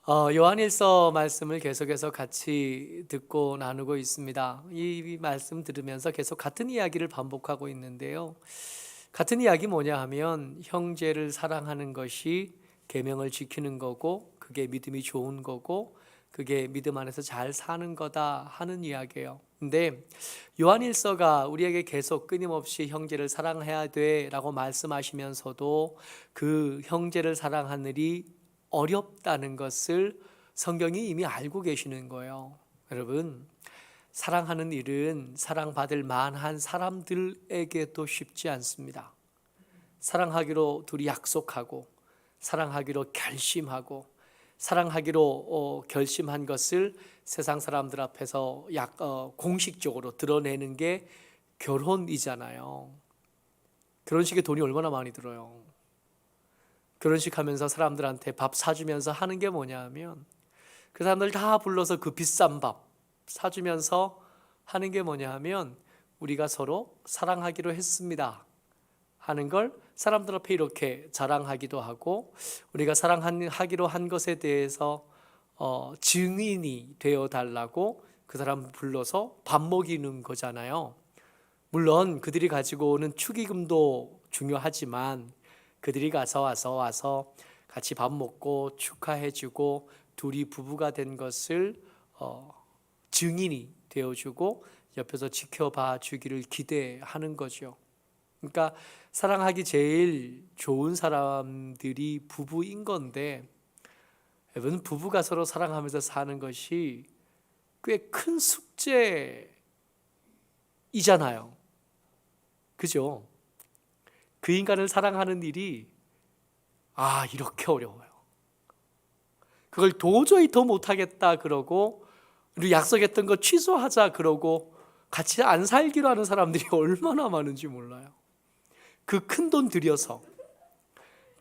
요한일서 말씀을 계속해서 같이 듣고 나누고 있습니다. 이 말씀 들으면서 계속 같은 이야기를 반복하고 있는데요. 같은 이야기 뭐냐 하면 형제를 사랑하는 것이 계명을 지키는 거고, 그게 믿음이 좋은 거고, 그게 믿음 안에서 잘 사는 거다 하는 이야기예요. 근데 요한일서가 우리에게 계속 끊임없이 형제를 사랑해야 돼라고 말씀하시면서도 그 형제를 사랑하는 일이 어렵다는 것을 성경이 이미 알고 계시는 거예요. 여러분, 사랑하는 일은 사랑받을 만한 사람들에게도 쉽지 않습니다. 사랑하기로 둘이 약속하고, 사랑하기로 결심하고, 사랑하기로 결심한 것을 세상 사람들 앞에서 공식적으로 드러내는 게 결혼이잖아요. 결혼식에 돈이 얼마나 많이 들어요. 결혼식 하면서 사람들한테 밥 사주면서 하는 게 뭐냐 하면, 그 사람들 다 불러서 그 비싼 밥 사주면서 하는 게 뭐냐 하면, 우리가 서로 사랑하기로 했습니다 하는 걸 사람들 앞에 이렇게 자랑하기도 하고, 우리가 사랑하기로 한 것에 대해서 증인이 되어 달라고 그 사람 불러서 밥 먹이는 거잖아요. 물론 그들이 가지고 오는 축의금도 중요하지만, 그들이 와서 같이 밥 먹고 축하해주고 둘이 부부가 된 것을 증인이 되어주고 옆에서 지켜봐 주기를 기대하는 거죠. 그러니까 사랑하기 제일 좋은 사람들이 부부인 건데, 여러분, 부부가 서로 사랑하면서 사는 것이 꽤 큰 숙제이잖아요. 그죠? 그 인간을 사랑하는 일이 이렇게 어려워요. 그걸 도저히 더 못하겠다 그러고, 우리 약속했던 거 취소하자 그러고 같이 안 살기로 하는 사람들이 얼마나 많은지 몰라요. 그 큰 돈 들여서,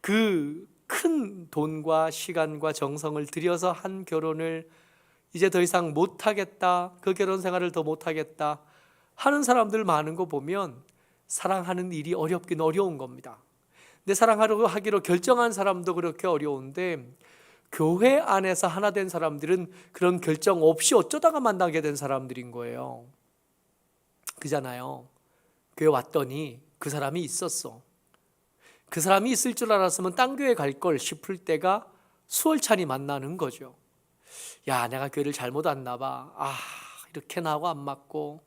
그 큰 돈과 시간과 정성을 들여서 한 결혼을 이제 더 이상 못하겠다, 그 결혼 생활을 더 못하겠다 하는 사람들 많은 거 보면 사랑하는 일이 어렵긴 어려운 겁니다. 근데 사랑하려고 하기로 결정한 사람도 그렇게 어려운데, 교회 안에서 하나 된 사람들은 그런 결정 없이 어쩌다가 만나게 된 사람들인 거예요. 그잖아요. 교회 왔더니 그 사람이 있었어. 그 사람이 있을 줄 알았으면 딴 교회 갈 걸 싶을 때가 수월찬이 만나는 거죠. 야, 내가 교회를 잘못 왔나 봐. 이렇게 나하고 안 맞고,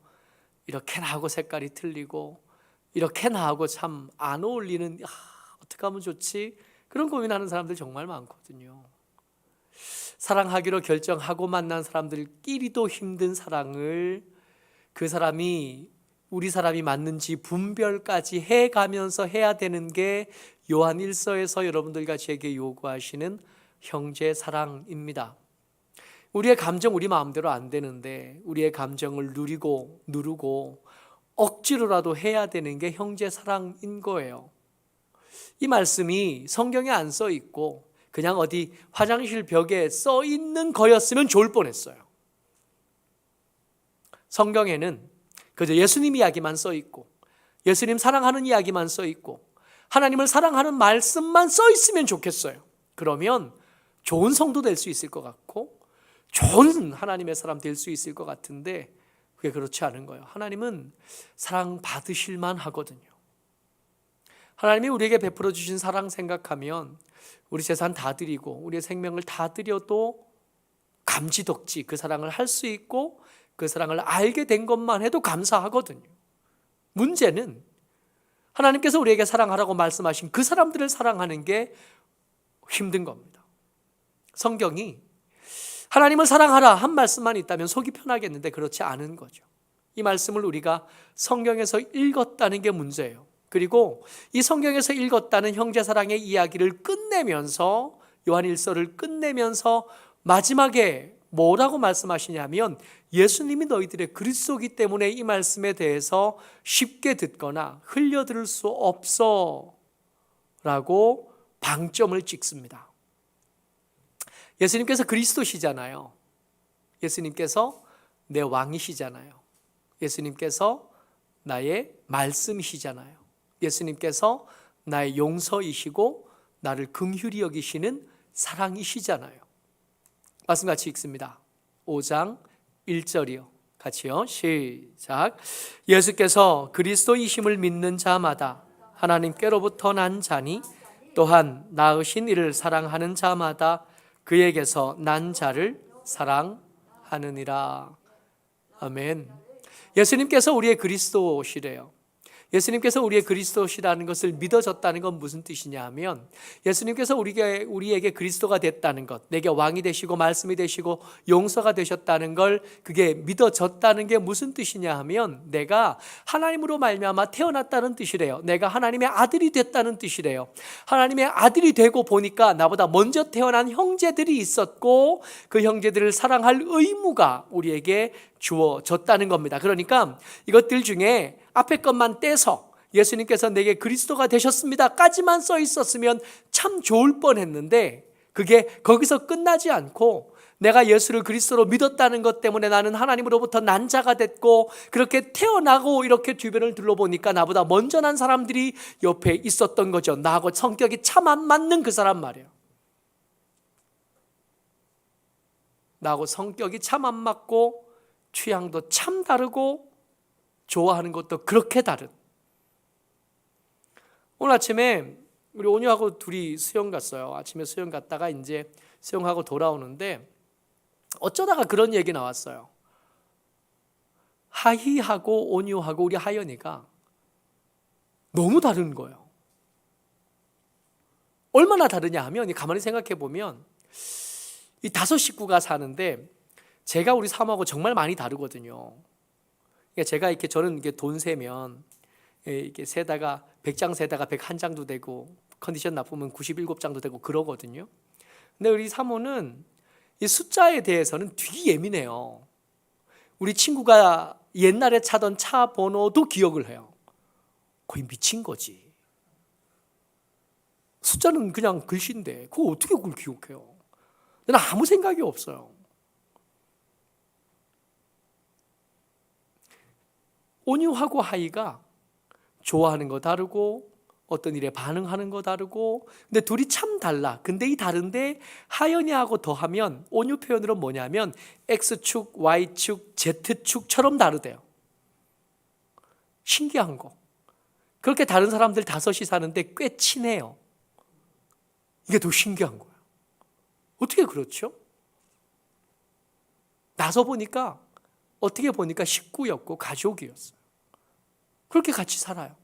이렇게 나하고 색깔이 틀리고, 이렇게 나하고 참 안 어울리는, 어떻게 하면 좋지? 그런 고민하는 사람들 정말 많거든요. 사랑하기로 결정하고 만난 사람들끼리도 힘든 사랑을 그 사람이 우리 사람이 맞는지 분별까지 해가면서 해야 되는 게 요한 1서에서 여러분들과 제게 요구하시는 형제 사랑입니다. 우리의 감정 우리 마음대로 안 되는데, 우리의 감정을 누르고 억지로라도 해야 되는 게 형제 사랑인 거예요. 이 말씀이 성경에 안 써 있고 그냥 어디 화장실 벽에 써 있는 거였으면 좋을 뻔했어요. 성경에는 그저 예수님 이야기만 써 있고, 예수님 사랑하는 이야기만 써 있고, 하나님을 사랑하는 말씀만 써 있으면 좋겠어요. 그러면 좋은 성도 될 수 있을 것 같고, 좋은 하나님의 사람 될 수 있을 것 같은데, 그게 그렇지 않은 거예요. 하나님은 사랑 받으실만 하거든요. 하나님이 우리에게 베풀어 주신 사랑 생각하면 우리 재산 다 드리고 우리의 생명을 다 드려도 감지덕지 그 사랑을 할 수 있고, 그 사랑을 알게 된 것만 해도 감사하거든요. 문제는 하나님께서 우리에게 사랑하라고 말씀하신 그 사람들을 사랑하는 게 힘든 겁니다. 성경이 하나님을 사랑하라 한 말씀만 있다면 속이 편하겠는데 그렇지 않은 거죠. 이 말씀을 우리가 성경에서 읽었다는 게 문제예요. 그리고 이 성경에서 읽었다는 형제사랑의 이야기를 끝내면서, 요한일서를 끝내면서 마지막에 뭐라고 말씀하시냐면, 예수님이 너희들의 그리스도이기 때문에 이 말씀에 대해서 쉽게 듣거나 흘려들을 수 없어 라고 방점을 찍습니다. 예수님께서 그리스도시잖아요. 예수님께서 내 왕이시잖아요. 예수님께서 나의 말씀이시잖아요. 예수님께서 나의 용서이시고 나를 긍휼히 여기시는 사랑이시잖아요. 말씀 같이 읽습니다. 5장 1절이요. 같이요. 시작. 예수께서 그리스도이심을 믿는 자마다 하나님께로부터 난 자니 또한 낳으신 이를 사랑하는 자마다 그에게서 난 자를 사랑하느니라. 아멘. 예수님께서 우리의 그리스도시래요. 예수님께서 우리의 그리스도시라는 것을 믿어졌다는 건 무슨 뜻이냐 하면, 예수님께서 우리에게 그리스도가 됐다는 것, 내게 왕이 되시고 말씀이 되시고 용서가 되셨다는 걸, 그게 믿어졌다는 게 무슨 뜻이냐 하면, 내가 하나님으로 말미암아 태어났다는 뜻이래요. 내가 하나님의 아들이 됐다는 뜻이래요. 하나님의 아들이 되고 보니까 나보다 먼저 태어난 형제들이 있었고 그 형제들을 사랑할 의무가 우리에게 주어졌다는 겁니다. 그러니까 이것들 중에 앞에 것만 떼서 예수님께서 내게 그리스도가 되셨습니다까지만 써 있었으면 참 좋을 뻔했는데, 그게 거기서 끝나지 않고 내가 예수를 그리스도로 믿었다는 것 때문에 나는 하나님으로부터 난 자가 됐고, 그렇게 태어나고 이렇게 주변을 둘러보니까 나보다 먼저 난 사람들이 옆에 있었던 거죠. 나하고 성격이 참 안 맞는 그 사람 말이에요. 나하고 성격이 참 안 맞고 취향도 참 다르고 좋아하는 것도 그렇게 다른. 오늘 아침에 우리 온유하고 둘이 수영 갔어요. 아침에 수영 갔다가 이제 수영하고 돌아오는데 어쩌다가 그런 얘기 나왔어요. 하희하고 온유하고 우리 하연이가 너무 다른 거예요. 얼마나 다르냐 하면, 가만히 생각해 보면 이 5 식구가 사는데 제가 우리 사모하고 정말 많이 다르거든요. 그러니까 제가 이렇게, 저는 이렇게 돈 세면 이렇게 세다가 100장 세다가 101장도 되고 컨디션 나쁘면 97장도 되고 그러거든요. 근데 우리 사모는 이 숫자에 대해서는 되게 예민해요. 우리 친구가 옛날에 차던 차 번호도 기억을 해요. 거의 미친 거지. 숫자는 그냥 글씨인데 그거 어떻게 그걸 기억해요? 나는 아무 생각이 없어요. 온유하고 하이가 좋아하는 거 다르고 어떤 일에 반응하는 거 다르고, 근데 둘이 참 달라. 근데 이 다른데 하연이하고 더하면 온유 표현으로 뭐냐면 X축, Y축, Z축처럼 다르대요. 신기한 거. 그렇게 다른 사람들 5이 사는데 꽤 친해요. 이게 더 신기한 거예요. 어떻게 그렇죠? 나서 보니까, 어떻게 보니까 식구였고 가족이었어요. 그렇게 같이 살아요.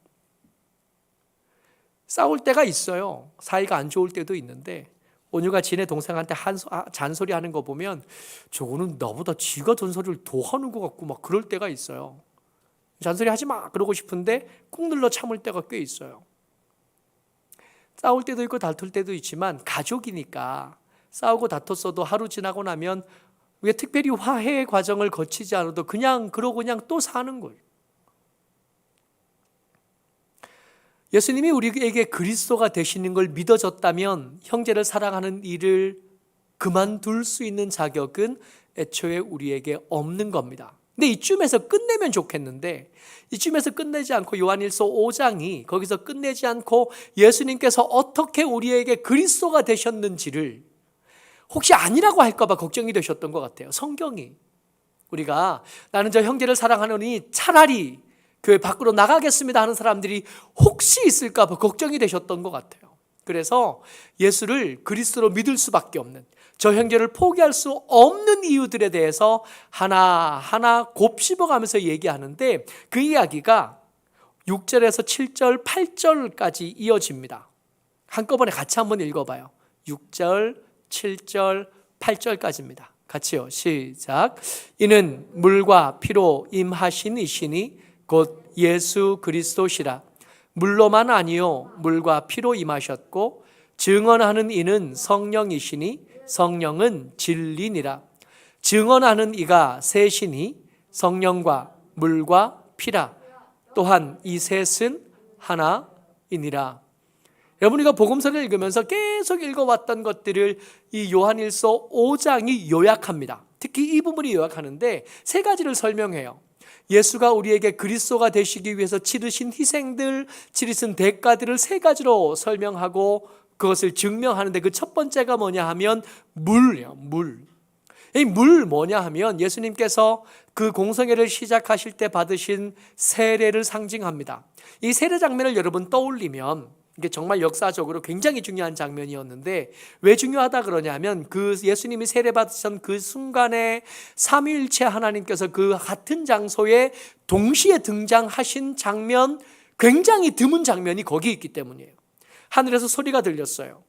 싸울 때가 있어요. 사이가 안 좋을 때도 있는데, 온유가 지네 동생한테 잔소리하는 거 보면 저거는 나보다 지가 잔소리를 더 하는 것 같고 막 그럴 때가 있어요. 잔소리 하지 마 그러고 싶은데 꾹 눌러 참을 때가 꽤 있어요. 싸울 때도 있고 다툴 때도 있지만 가족이니까 싸우고 다퉜어도 하루 지나고 나면 왜 특별히 화해 과정을 거치지 않아도 그냥 또 사는 거예요. 예수님이 우리에게 그리스도가 되시는 걸 믿어졌다면 형제를 사랑하는 일을 그만둘 수 있는 자격은 애초에 우리에게 없는 겁니다. 근데 이쯤에서 끝내면 좋겠는데, 이쯤에서 끝내지 않고 요한일서 5장이 거기서 끝내지 않고 예수님께서 어떻게 우리에게 그리스도가 되셨는지를 혹시 아니라고 할까 봐 걱정이 되셨던 것 같아요. 성경이 우리가 나는 저 형제를 사랑하노니 차라리 교회 밖으로 나가겠습니다 하는 사람들이 혹시 있을까 봐 걱정이 되셨던 것 같아요. 그래서 예수를 그리스도로 믿을 수밖에 없는, 저 형제를 포기할 수 없는 이유들에 대해서 하나하나 곱씹어가면서 얘기하는데, 그 이야기가 6절에서 7절, 8절까지 이어집니다. 한꺼번에 같이 한번 읽어봐요. 6절, 7절, 8절까지입니다. 같이요. 시작. 이는 물과 피로 임하신 이시니 곧 예수 그리스도시라. 물로만 아니요 물과 피로 임하셨고 증언하는 이는 성령이시니 성령은 진리니라. 증언하는 이가 셋이니 성령과 물과 피라. 또한 이 셋은 하나이니라. 여러분이가 복음서를 읽으면서 계속 읽어왔던 것들을 이 요한일서 5장이 요약합니다. 특히 이 부분이 요약하는데 3가지를 설명해요. 예수가 우리에게 그리스도가 되시기 위해서 치르신 희생들, 치르신 대가들을 3가지로 설명하고 그것을 증명하는데, 그 첫 번째가 뭐냐 하면 물이에요. 물. 이 물 뭐냐 하면 예수님께서 그 공생애를 시작하실 때 받으신 세례를 상징합니다. 이 세례 장면을 여러분 떠올리면 이게 정말 역사적으로 굉장히 중요한 장면이었는데, 왜 중요하다 그러냐면 그 예수님이 세례 받으신 그 순간에 삼위일체 하나님께서 그 같은 장소에 동시에 등장하신 장면, 굉장히 드문 장면이 거기 있기 때문이에요. 하늘에서 소리가 들렸어요.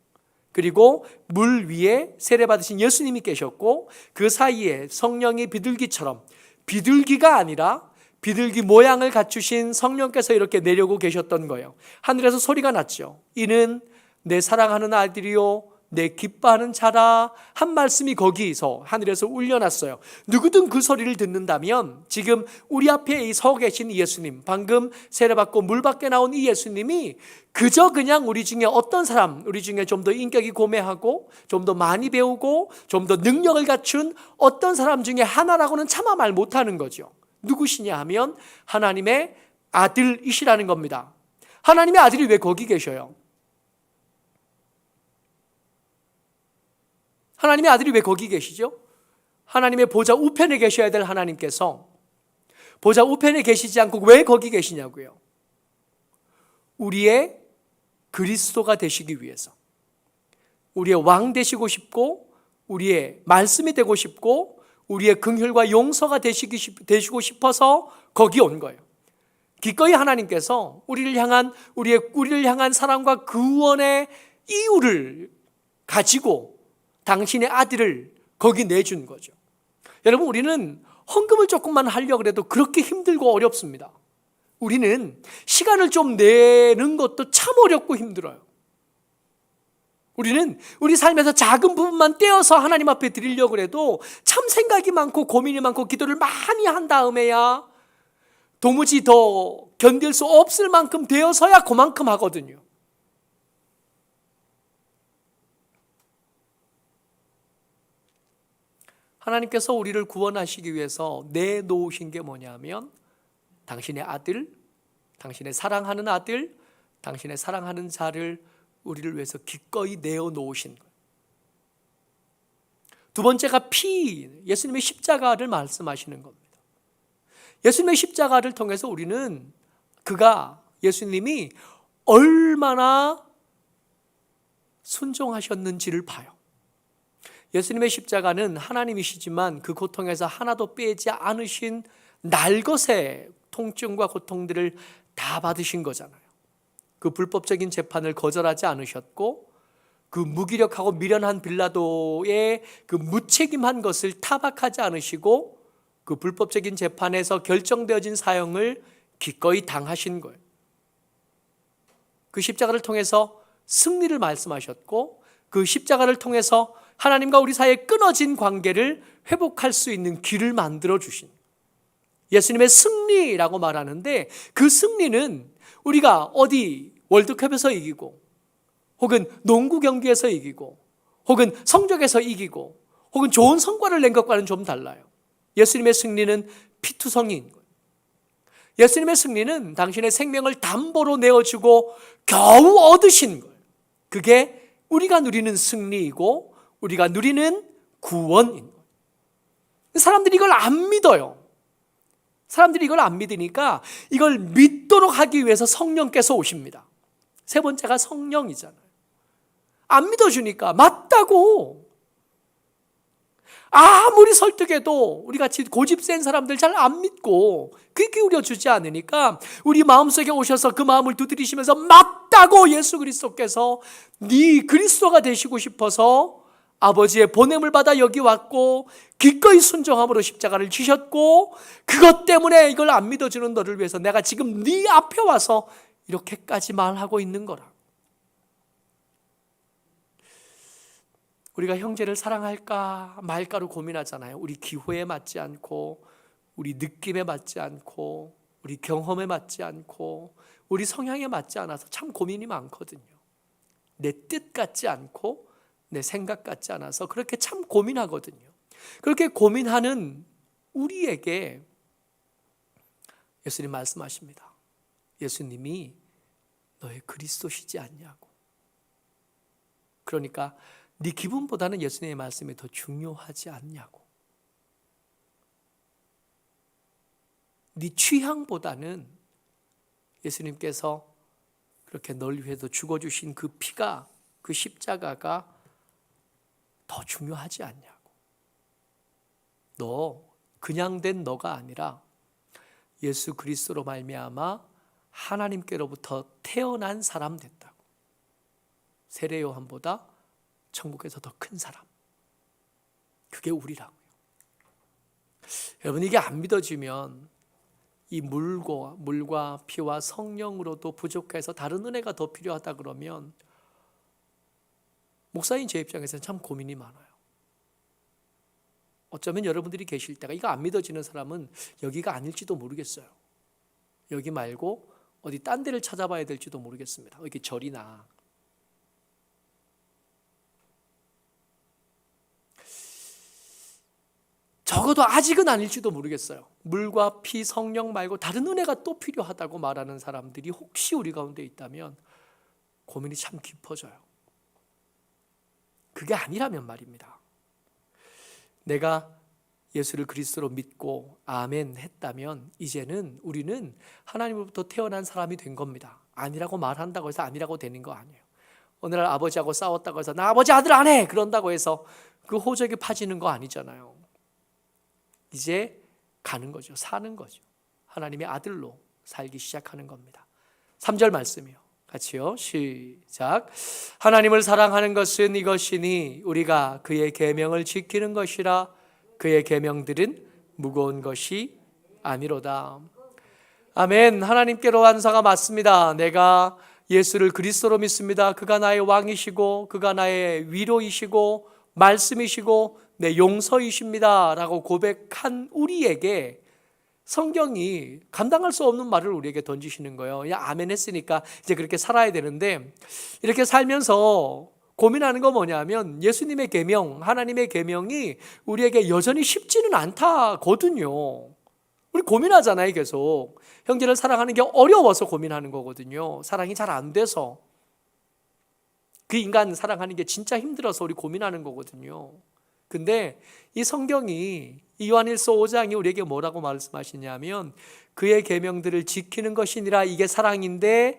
그리고 물 위에 세례 받으신 예수님이 계셨고, 그 사이에 성령이 비둘기처럼, 비둘기가 아니라 비둘기 모양을 갖추신 성령께서 이렇게 내려오고 계셨던 거예요. 하늘에서 소리가 났죠. 이는 내 사랑하는 아들이요 내 기뻐하는 자라, 한 말씀이 거기서 하늘에서 울려났어요. 누구든 그 소리를 듣는다면 지금 우리 앞에 서 계신 이 예수님, 방금 세례받고 물 밖에 나온 이 예수님이 그저 그냥 우리 중에 어떤 사람, 우리 중에 좀 더 인격이 고매하고 좀 더 많이 배우고 좀 더 능력을 갖춘 어떤 사람 중에 하나라고는 차마 말 못하는 거죠. 누구시냐 하면 하나님의 아들이시라는 겁니다. 하나님의 아들이 왜 거기 계셔요? 하나님의 아들이 왜 거기 계시죠? 하나님의 보좌 우편에 계셔야 될 하나님께서 보좌 우편에 계시지 않고 왜 거기 계시냐고요? 우리의 그리스도가 되시기 위해서, 우리의 왕 되시고 싶고, 우리의 말씀이 되고 싶고, 우리의 긍휼과 용서가 되시고 싶어서 거기 온 거예요. 기꺼이 하나님께서 우리를 향한 사랑과 구원의 이유를 가지고 당신의 아들을 거기 내준 거죠. 여러분, 우리는 헌금을 조금만 하려고 해도 그렇게 힘들고 어렵습니다. 우리는 시간을 좀 내는 것도 참 어렵고 힘들어요. 우리는 우리 삶에서 작은 부분만 떼어서 하나님 앞에 드리려고 해도 참 생각이 많고 고민이 많고 기도를 많이 한 다음에야 도무지 더 견딜 수 없을 만큼 되어서야 그만큼 하거든요. 하나님께서 우리를 구원하시기 위해서 내놓으신 게 뭐냐면 당신의 아들, 당신의 사랑하는 아들, 당신의 사랑하는 자를 우리를 위해서 기꺼이 내어놓으신 거예요. 두 번째가 예수님의 십자가를 말씀하시는 겁니다. 예수님의 십자가를 통해서 우리는 예수님이 얼마나 순종하셨는지를 봐요. 예수님의 십자가는 하나님이시지만 그 고통에서 하나도 빼지 않으신 날것의 통증과 고통들을 다 받으신 거잖아요. 그 불법적인 재판을 거절하지 않으셨고, 그 무기력하고 미련한 빌라도의 그 무책임한 것을 타박하지 않으시고, 그 불법적인 재판에서 결정되어진 사형을 기꺼이 당하신 거예요. 그 십자가를 통해서 승리를 말씀하셨고, 그 십자가를 통해서 하나님과 우리 사이에 끊어진 관계를 회복할 수 있는 길을 만들어 주신 예수님의 승리라고 말하는데, 그 승리는 우리가 어디 월드컵에서 이기고, 혹은 농구 경기에서 이기고, 혹은 성적에서 이기고, 혹은 좋은 성과를 낸 것과는 좀 달라요. 예수님의 승리는 피투성이인 거예요. 예수님의 승리는 당신의 생명을 담보로 내어주고 겨우 얻으신 거예요. 그게 우리가 누리는 승리이고 우리가 누리는 구원인 거예요. 사람들이 이걸 안 믿어요. 사람들이 이걸 안 믿으니까 이걸 믿도록 하기 위해서 성령께서 오십니다. 세 번째가 성령이잖아요. 안 믿어주니까 맞다고. 아무리 설득해도 우리같이 고집 센 사람들 잘 안 믿고 귀 기울여주지 않으니까 우리 마음속에 오셔서 그 마음을 두드리시면서 맞다고, 예수 그리스도께서 네 그리스도가 되시고 싶어서 아버지의 보냄을 받아 여기 왔고 기꺼이 순종함으로 십자가를 지셨고, 그것 때문에 이걸 안 믿어주는 너를 위해서 내가 지금 네 앞에 와서 이렇게까지 말하고 있는 거라. 우리가 형제를 사랑할까 말까로 고민하잖아요. 우리 기호에 맞지 않고, 우리 느낌에 맞지 않고, 우리 경험에 맞지 않고, 우리 성향에 맞지 않아서 참 고민이 많거든요. 내 뜻 같지 않고 내 생각 같지 않아서 그렇게 참 고민하거든요. 그렇게 고민하는 우리에게 예수님 말씀하십니다. 예수님이 너의 그리스도시지 않냐고. 그러니까 네 기분보다는 예수님의 말씀이 더 중요하지 않냐고. 네 취향보다는 예수님께서 그렇게 널 위해서 죽어주신 그 피가, 그 십자가가 더 중요하지 않냐고. 너 그냥 된 너가 아니라 예수 그리스도로 말미암아 하나님께로부터 태어난 사람 됐다고. 세례 요한보다 천국에서 더 큰 사람. 그게 우리라고요. 여러분, 이게 안 믿어지면 이 물과 피와 성령으로도 부족해서 다른 은혜가 더 필요하다 그러면 목사인 제 입장에서는 참 고민이 많아요. 어쩌면 여러분들이 계실 때가 이거 안 믿어지는 사람은 여기가 아닐지도 모르겠어요. 여기 말고 어디 딴 데를 찾아봐야 될지도 모르겠습니다. 여기 절이나. 적어도 아직은 아닐지도 모르겠어요. 물과 피, 성령 말고 다른 은혜가 또 필요하다고 말하는 사람들이 혹시 우리 가운데 있다면 고민이 참 깊어져요. 그게 아니라면 말입니다. 내가 예수를 그리스도로 믿고 아멘 했다면 이제는 우리는 하나님으로부터 태어난 사람이 된 겁니다. 아니라고 말한다고 해서 아니라고 되는 거 아니에요. 어느 날 아버지하고 싸웠다고 해서 나 아버지 아들 안 해! 그런다고 해서 그 호적이 파지는 거 아니잖아요. 이제 가는 거죠. 사는 거죠. 하나님의 아들로 살기 시작하는 겁니다. 3절 말씀이요. 같이요. 시작. 하나님을 사랑하는 것은 이것이니 우리가 그의 계명을 지키는 것이라. 그의 계명들은 무거운 것이 아니로다. 아멘. 하나님께로 완사가 맞습니다. 내가 예수를 그리스도로 믿습니다. 그가 나의 왕이시고 그가 나의 위로이시고 말씀이시고 내 용서이십니다 라고 고백한 우리에게 성경이 감당할 수 없는 말을 우리에게 던지시는 거예요. 야, 아멘 했으니까 이제 그렇게 살아야 되는데, 이렇게 살면서 고민하는 거 뭐냐면 예수님의 계명, 하나님의 계명이 우리에게 여전히 쉽지는 않다거든요. 우리 고민하잖아요. 계속 형제를 사랑하는 게 어려워서 고민하는 거거든요. 사랑이 잘 안 돼서, 그 인간 사랑하는 게 진짜 힘들어서 우리 고민하는 거거든요. 근데 이 성경이, 이 요한일서 5장이 우리에게 뭐라고 말씀하시냐면 그의 계명들을 지키는 것이니라. 이게 사랑인데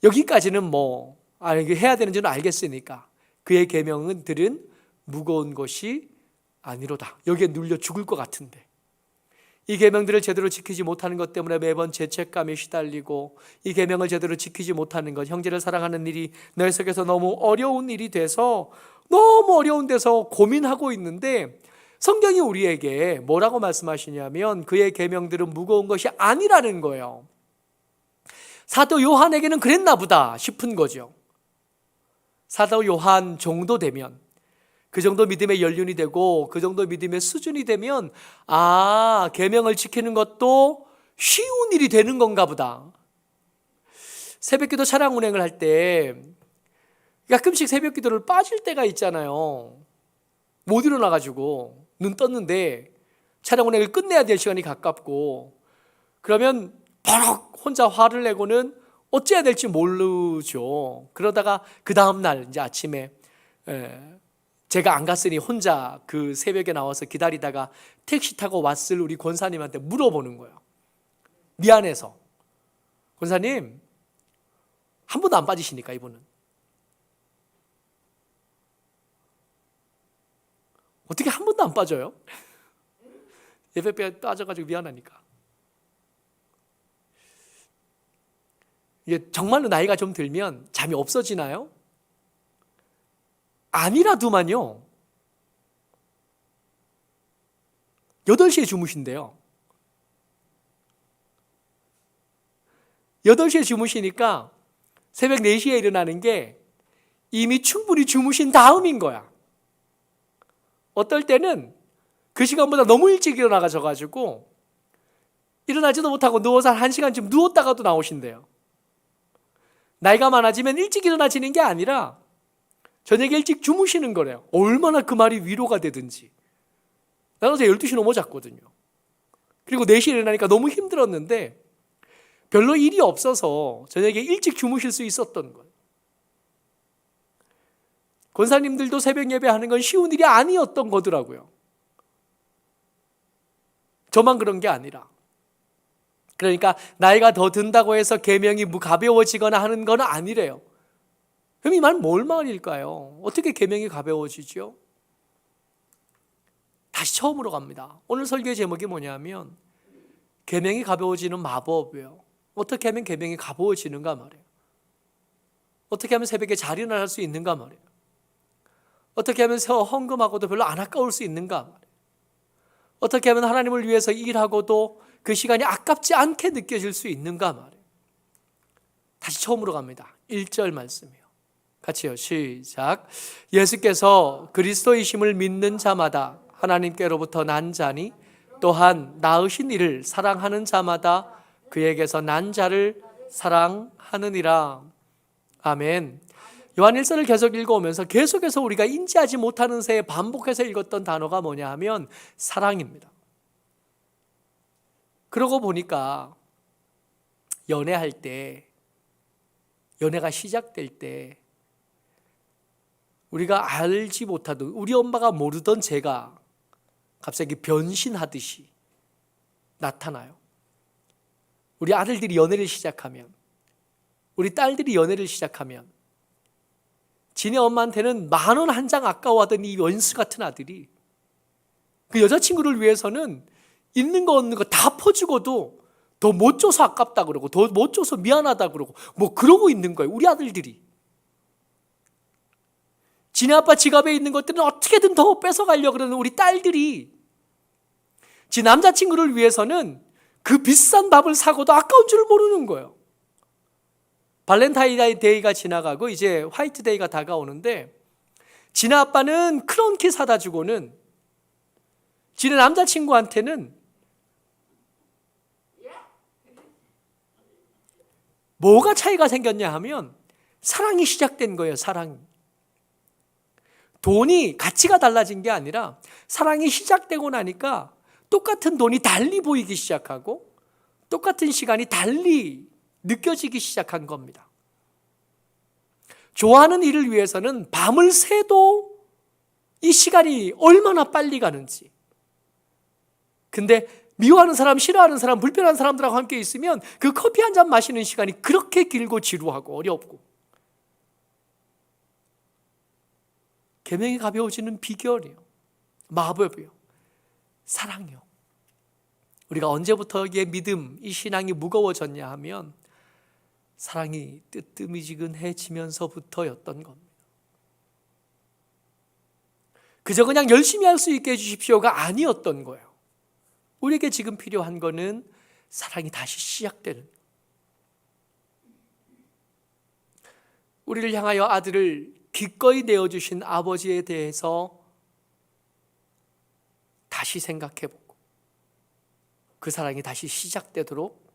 여기까지는 뭐 이게 해야 되는 줄은 알겠으니까 그의 계명들은 무거운 것이 아니로다. 여기에 눌려 죽을 것 같은데 이 계명들을 제대로 지키지 못하는 것 때문에 매번 죄책감에 시달리고, 이 계명을 제대로 지키지 못하는 것, 형제를 사랑하는 일이 내 속에서 너무 어려운 일이 돼서 너무 어려운 데서 고민하고 있는데, 성경이 우리에게 뭐라고 말씀하시냐면 그의 계명들은 무거운 것이 아니라는 거예요. 사도 요한에게는 그랬나 보다 싶은 거죠. 사도 요한 정도 되면, 그 정도 믿음의 연륜이 되고 그 정도 믿음의 수준이 되면 계명을 지키는 것도 쉬운 일이 되는 건가 보다. 새벽기도 차량 운행을 할 때 가끔씩 새벽기도를 빠질 때가 있잖아요. 못 일어나가지고 눈 떴는데 차량 운행을 끝내야 될 시간이 가깝고, 그러면 버럭 혼자 화를 내고는 어찌해야 될지 모르죠. 그러다가 그 다음날 이제 아침에 제가 안 갔으니 혼자 그 새벽에 나와서 기다리다가 택시 타고 왔을 우리 권사님한테 물어보는 거예요. 미안해서. 권사님, 한 번도 안 빠지시니까 이분은. 어떻게 한 번도 안 빠져요? 예배에 빠져가지고 미안하니까. 이게 정말로 나이가 좀 들면 잠이 없어지나요? 아니라도만요. 8시에 주무신대요. 8시에 주무시니까 새벽 4시에 일어나는 게 이미 충분히 주무신 다음인 거야. 어떨 때는 그 시간보다 너무 일찍 일어나가셔가지고 일어나지도 못하고 누워서 한 1시간쯤 누웠다가도 나오신대요. 나이가 많아지면 일찍 일어나지는 게 아니라 저녁에 일찍 주무시는 거래요. 얼마나 그 말이 위로가 되든지. 나는 어제 12시 넘어 잤거든요. 그리고 4시에 일어나니까 너무 힘들었는데 별로 일이 없어서 저녁에 일찍 주무실 수 있었던 거예요. 권사님들도 새벽 예배하는 건 쉬운 일이 아니었던 거더라고요. 저만 그런 게 아니라. 그러니까 나이가 더 든다고 해서 계명이 가벼워지거나 하는 건 아니래요. 그럼 이 말 뭘 말일까요? 어떻게 계명이 가벼워지죠? 다시 처음으로 갑니다. 오늘 설교의 제목이 뭐냐면 계명이 가벼워지는 마법이에요. 어떻게 하면 계명이 가벼워지는가 말이에요. 어떻게 하면 새벽에 잘 일어날 수 있는가 말이에요. 어떻게 하면 헌금하고도 별로 안 아까울 수 있는가 말이에요. 어떻게 하면 하나님을 위해서 일하고도 그 시간이 아깝지 않게 느껴질 수 있는가 말이에요. 다시 처음으로 갑니다. 1절 말씀이요. 같이요. 시작. 예수께서 그리스도이심을 믿는 자마다 하나님께로부터 난 자니 또한 낳으신 이를 사랑하는 자마다 그에게서 난 자를 사랑하느니라. 아멘. 요한 1서를 계속 읽어오면서 계속해서 우리가 인지하지 못하는 새에 반복해서 읽었던 단어가 뭐냐 하면 사랑입니다. 그러고 보니까 연애할 때, 연애가 시작될 때 우리가 알지 못하던, 우리 엄마가 모르던 제가 갑자기 변신하듯이 나타나요. 우리 아들들이 연애를 시작하면, 우리 딸들이 연애를 시작하면 지네 엄마한테는 10,000원 한 장 아까워하던 이 원수 같은 아들이 그 여자친구를 위해서는 있는 거 없는 거 다 퍼주고도 더 못 줘서 아깝다 그러고 더 못 줘서 미안하다 그러고 뭐 그러고 있는 거예요. 우리 아들들이. 지네 아빠 지갑에 있는 것들은 어떻게든 더 뺏어가려고 그러는 우리 딸들이 지 남자친구를 위해서는 그 비싼 밥을 사고도 아까운 줄 모르는 거예요. 발렌타인데이가 지나가고 이제 화이트데이가 다가오는데 지네 아빠는 크런키 사다 주고는 지네 남자친구한테는 뭐가 차이가 생겼냐 하면 사랑이 시작된 거예요. 사랑이. 돈이 가치가 달라진 게 아니라 사랑이 시작되고 나니까 똑같은 돈이 달리 보이기 시작하고 똑같은 시간이 달리 느껴지기 시작한 겁니다. 좋아하는 일을 위해서는 밤을 새도 이 시간이 얼마나 빨리 가는지. 근데 미워하는 사람, 싫어하는 사람, 불편한 사람들하고 함께 있으면 그 커피 한 잔 마시는 시간이 그렇게 길고 지루하고 어렵고. 계명이 가벼워지는 비결이에요. 마법이에요. 사랑이요. 우리가 언제부터 이 믿음, 이 신앙이 무거워졌냐 하면 사랑이 뜨뜨미지근해지면서부터였던 겁니다. 그저 그냥 열심히 할 수 있게 해주십시오가 아니었던 거예요. 우리에게 지금 필요한 거는 사랑이 다시 시작되는, 우리를 향하여 아들을 기꺼이 내어주신 아버지에 대해서 다시 생각해보고 그 사랑이 다시 시작되도록,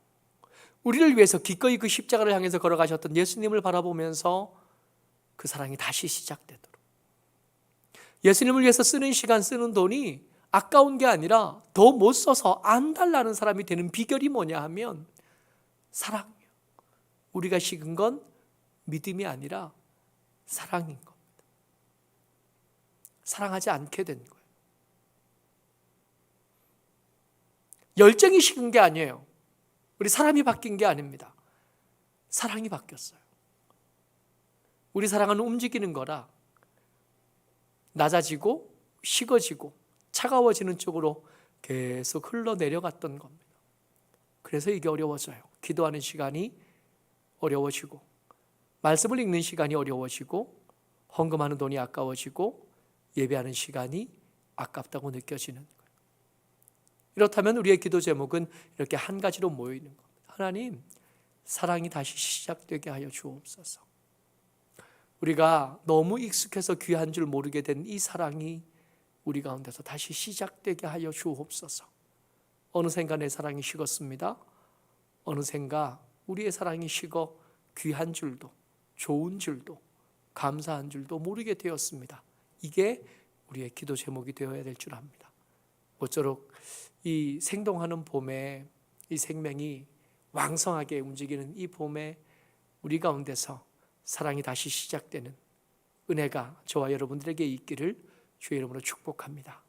우리를 위해서 기꺼이 그 십자가를 향해서 걸어가셨던 예수님을 바라보면서 그 사랑이 다시 시작되도록, 예수님을 위해서 쓰는 시간, 쓰는 돈이 아까운 게 아니라 더 못 써서 안 달라는 사람이 되는 비결이 뭐냐 하면 사랑이에요. 우리가 식은 건 믿음이 아니라 사랑인 겁니다. 사랑하지 않게 된 거예요. 열정이 식은 게 아니에요. 우리 사람이 바뀐 게 아닙니다. 사랑이 바뀌었어요. 우리 사랑은 움직이는 거라 낮아지고 식어지고 차가워지는 쪽으로 계속 흘러내려갔던 겁니다. 그래서 이게 어려워져요. 기도하는 시간이 어려워지고 말씀을 읽는 시간이 어려워지고 헌금하는 돈이 아까워지고 예배하는 시간이 아깝다고 느껴지는 거예요. 이렇다면 우리의 기도 제목은 이렇게 한 가지로 모여 있는 겁니다. 하나님, 사랑이 다시 시작되게 하여 주옵소서. 우리가 너무 익숙해서 귀한 줄 모르게 된 이 사랑이 우리 가운데서 다시 시작되게 하여 주옵소서. 어느샌가 내 사랑이 식었습니다. 어느샌가 우리의 사랑이 식어 귀한 줄도 좋은 줄도 감사한 줄도 모르게 되었습니다. 이게 우리의 기도 제목이 되어야 될 줄 압니다. 모쪼록 이 생동하는 봄에 이 생명이 왕성하게 움직이는 이 봄에 우리 가운데서 사랑이 다시 시작되는 은혜가 저와 여러분들에게 있기를 주의 이름으로 축복합니다.